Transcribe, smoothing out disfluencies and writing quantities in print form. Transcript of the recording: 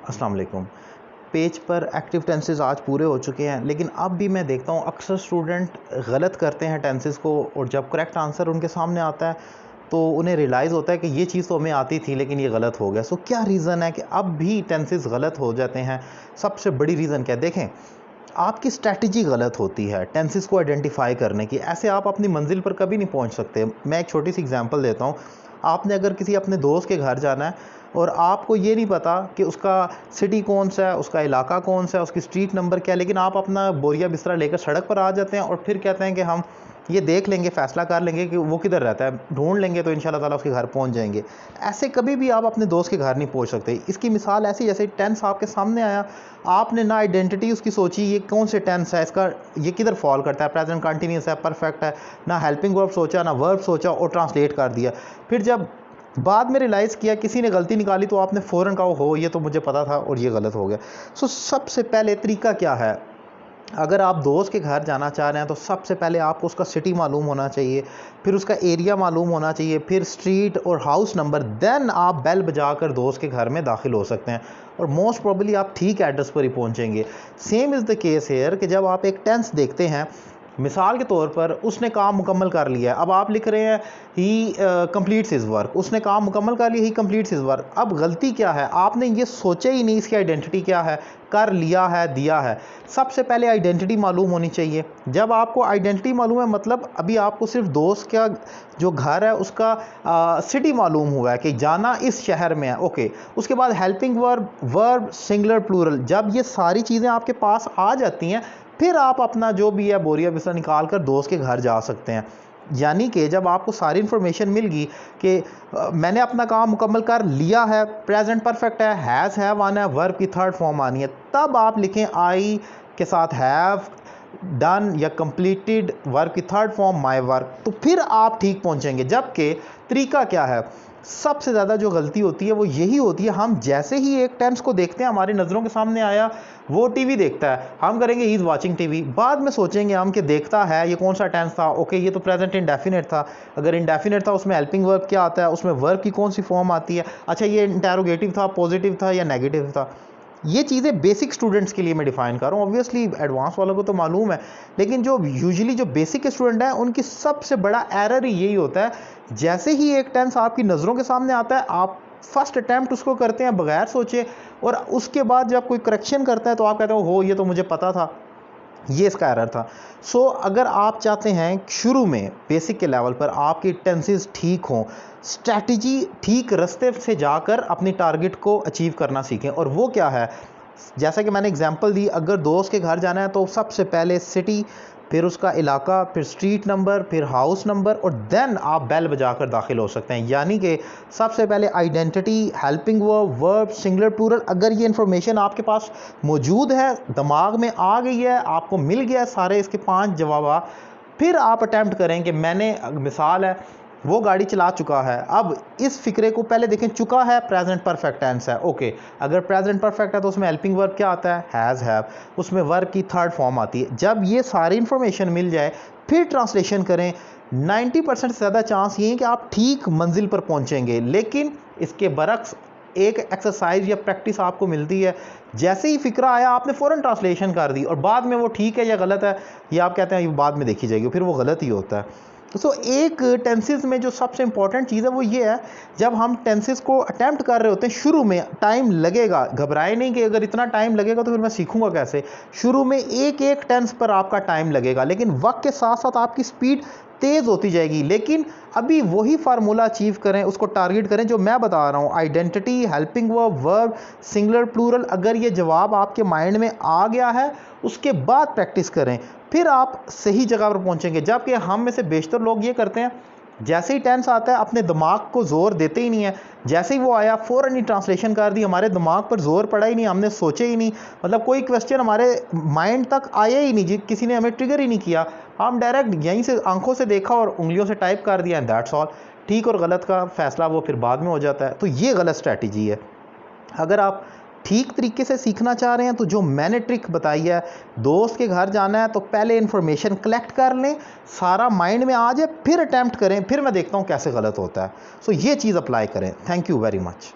अस्सलाम वालेकुम। पेज पर एक्टिव टेंसेस आज पूरे हो चुके हैं, लेकिन अब भी मैं देखता हूँ अक्सर स्टूडेंट गलत करते हैं टेंसेस को, और जब करेक्ट आंसर उनके सामने आता है तो उन्हें रियलाइज़ होता है कि ये चीज़ तो हमें आती थी लेकिन ये गलत हो गया। सो क्या रीज़न है कि अब भी टेंसेस गलत हो जाते हैं? सबसे बड़ी रीज़न क्या है? देखें, आपकी स्ट्रैटेजी गलत होती है टेंसेस को आइडेंटिफाई करने की। ऐसे आप अपनी मंजिल पर कभी नहीं पहुंच सकते। मैं एक छोटी सी एग्जांपल देता हूं। आपने अगर किसी अपने दोस्त के घर जाना है और आपको ये नहीं पता कि उसका सिटी कौन सा है, उसका इलाका कौन सा है, उसकी स्ट्रीट नंबर क्या है, लेकिन आप अपना बोरिया बिस्तरा लेकर सड़क पर आ जाते हैं और फिर कहते हैं कि हम ये देख लेंगे, फ़ैसला कर लेंगे कि वो किधर रहता है, ढूंढ लेंगे तो इंशाल्लाह ताला उसके घर पहुंच जाएंगे। ऐसे कभी भी आप अपने दोस्त के घर नहीं पहुंच सकते। इसकी मिसाल ऐसी, जैसे टेंस आपके सामने आया, आपने ना आइडेंटिटी उसकी सोची, ये कौन से टेंस है, इसका ये किधर फॉल करता है, प्रेजेंट कंटिन्यूस है, परफेक्ट है, ना हेल्पिंग वर्ब सोचा, ना वर्ब सोचा और ट्रांसलेट कर दिया। फिर जब बाद में रियलाइज़ किया किसी ने गलती निकाली तो आपने फ़ौरन कहा हो ये तो मुझे पता था और ये गलत हो गया। सो सबसे पहले तरीका क्या है? अगर आप दोस्त के घर जाना चाह रहे हैं तो सबसे पहले आपको उसका सिटी मालूम होना चाहिए, फिर उसका एरिया मालूम होना चाहिए, फिर स्ट्रीट और हाउस नंबर। देन आप बेल बजा कर दोस्त के घर में दाखिल हो सकते हैं और मोस्ट प्रोबेबली आप ठीक एड्रेस पर ही पहुंचेंगे। Same is the case hair कि जब आप एक टेंस देखते हैं, मिसाल के तौर पर उसने काम मुकम्मल कर लिया है, अब आप लिख रहे हैं ही कंप्लीट्स हिज वर्क। उसने काम मुकम्मल कर लिया, ही कंप्लीट्स हिज वर्क। अब गलती क्या है? आपने ये सोचा ही नहीं इसकी आइडेंटिटी क्या है, कर लिया है, दिया है। सबसे पहले आइडेंटिटी मालूम होनी चाहिए। जब आपको आइडेंटिटी मालूम है, मतलब अभी आपको सिर्फ दोस्त का जो घर है उसका सिटी मालूम हुआ है कि जाना इस शहर में है, ओके। उसके बाद helping verb, verb singular plural, जब ये सारी चीज़ें आपके पास आ जाती हैं फिर आप अपना जो भी है बोरिया बिस्तर निकाल कर दोस्त के घर जा सकते हैं। यानी कि जब आपको सारी इन्फॉर्मेशन मिल गई कि मैंने अपना काम मुकम्मल कर लिया है, प्रेजेंट परफेक्ट है, हैज़ हैव आना है, वर्ब की थर्ड फॉर्म आनी है, तब आप लिखें आई के साथ हैव डन या कंप्लीटेड, वर्ब की थर्ड फॉर्म माय वर्क, तो फिर आप ठीक पहुंचेंगे। जबकि तरीका क्या है? सबसे ज़्यादा जो गलती होती है वो यही होती है, हम जैसे ही एक टेंस को देखते हैं, हमारी नज़रों के सामने आया वो टीवी देखता है, हम करेंगे ही इज़ वाचिंग टीवी। बाद में सोचेंगे हम कि देखता है ये कौन सा टेंस था, ओके ये तो प्रेजेंट इंडेफिनिट था। अगर इंडेफिनिट था उसमें हेल्पिंग वर्ब क्या आता है, उसमें वर्ब की कौन सी फॉर्म आती है, अच्छा ये इंटेरोगेटिव था, पॉजिटिव था या नेगेटिव था। ये चीज़ें बेसिक स्टूडेंट्स के लिए मैं डिफ़ाइन कर रहा हूँ। ऑब्वियसली एडवांस वालों को तो मालूम है, लेकिन जो यूजुअली जो बेसिक स्टूडेंट हैं उनकी सबसे बड़ा एरर ही यही होता है। जैसे ही एक टेंस आपकी नज़रों के सामने आता है, आप फर्स्ट अटैम्प्ट उसको करते हैं बगैर सोचे, और उसके बाद जब कोई करेक्शन करता है तो आप कहते हो ये तो मुझे पता था, ये इसका एरर था। सो अगर आप चाहते हैं शुरू में बेसिक के लेवल पर आपकी टेंसेस ठीक हों, स्ट्रैटेजी ठीक रास्ते से जाकर अपनी टारगेट को अचीव करना सीखें। और वो क्या है? जैसा कि मैंने एग्जांपल दी, अगर दोस्त के घर जाना है तो सबसे पहले सिटी, फिर उसका इलाका, फिर स्ट्रीट नंबर, फिर हाउस नंबर, और देन आप बेल बजाकर दाखिल हो सकते हैं। यानी कि सबसे पहले identity, helping verb, verb singular plural, अगर ये इन्फॉर्मेशन आपके पास मौजूद है, दिमाग में आ गई है, आपको मिल गया है सारे इसके 5 जवाब, फिर आप अटैम्प्ट करें कि मैंने, मिसाल है, वो गाड़ी चला चुका है। अब इस फिक्रे को पहले देखें, चुका है प्रेजेंट परफेक्ट टेंस है, ओके। अगर प्रेजेंट परफेक्ट है तो उसमें हेल्पिंग वर्ब क्या आता है, हैज़ हैव, उसमें वर्ब की थर्ड फॉर्म आती है। जब ये सारी इन्फॉर्मेशन मिल जाए फिर ट्रांसलेशन करें, 90% से ज़्यादा चांस ये है कि आप ठीक मंजिल पर पहुंचेंगे। लेकिन इसके बरक्स एक एक्सरसाइज या प्रैक्टिस आपको मिलती है, जैसे ही फिक्रा आया आपने फ़ौरन ट्रांसलेशन कर दी, और बाद में वो ठीक है या गलत है ये आप कहते हैं ये बाद में देखी जाएगी, फिर वो गलत ही होता है। सो एक टेंसेस में जो सबसे इंपॉर्टेंट चीज़ है वो ये है, जब हम टेंसेस को अटैम्प्ट कर रहे होते हैं शुरू में टाइम लगेगा, घबराए नहीं कि अगर इतना टाइम लगेगा तो फिर मैं सीखूंगा कैसे। शुरू में एक एक टेंस पर आपका टाइम लगेगा, लेकिन वक्त के साथ साथ आपकी स्पीड तेज़ होती जाएगी। लेकिन अभी वही फार्मूला अचीव करें, उसको टारगेट करें जो मैं बता रहा हूँ, identity, helping verb, verb singular plural. अगर ये जवाब आपके माइंड में आ गया है उसके बाद प्रैक्टिस करें, फिर आप सही जगह पर पहुंचेंगे। जबकि हम में से बेशतर लोग ये करते हैं, जैसे ही टेंस आता है अपने दिमाग को जोर देते ही नहीं है, जैसे ही वो आया फ़ौरन ही ट्रांसलेशन कर दी, हमारे दिमाग पर जोर पड़ा ही नहीं, हमने सोचे ही नहीं, मतलब कोई क्वेश्चन हमारे माइंड तक आया ही नहीं, किसी ने हमें ट्रिगर ही नहीं किया, हम डायरेक्ट यहीं से आंखों से देखा और उंगलियों से टाइप कर दिया, एंड दैट्स ऑल। ठीक और गलत का फैसला वो फिर बाद में हो जाता है। तो ये गलत स्ट्रैटेजी है। अगर आप ठीक तरीके से सीखना चाह रहे हैं तो जो मैंने ट्रिक बताई है, दोस्त के घर जाना है तो पहले इन्फॉर्मेशन कलेक्ट कर लें, सारा माइंड में आ जाए, फिर अटैम्प्ट करें, फिर मैं देखता हूँ कैसे गलत होता है। सो ये चीज़ अप्लाई करें। Thank you very much.